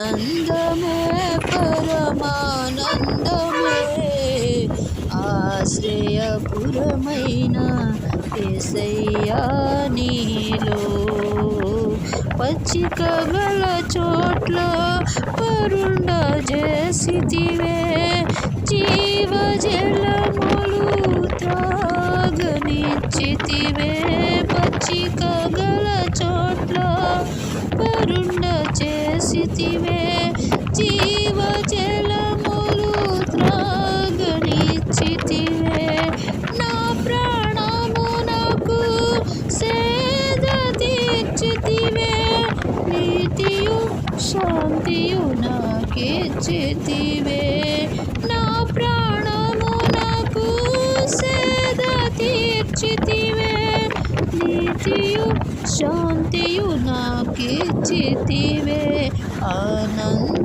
నందమే పరమానందమే ఆశ్రయపురమైన యేసయ్యా నీలో పచ్చిక గల చోట్ల పరుండ చేసితివే జీవజలములు త్రాగనిచ్చితివే పచ్చిక గల చోట్ల పరుండ చేసితివే జీవజలములు త్రాగనిచ్చితివే నా ప్రాణమునకు సేద తీర్చితివే నీతియు శాంతియు నాకిచ్చితివే నా ప్రాణమునకు సేద తీర్చితివే నీతియు శాంతియు నాకిచ్చితివే ఆనంద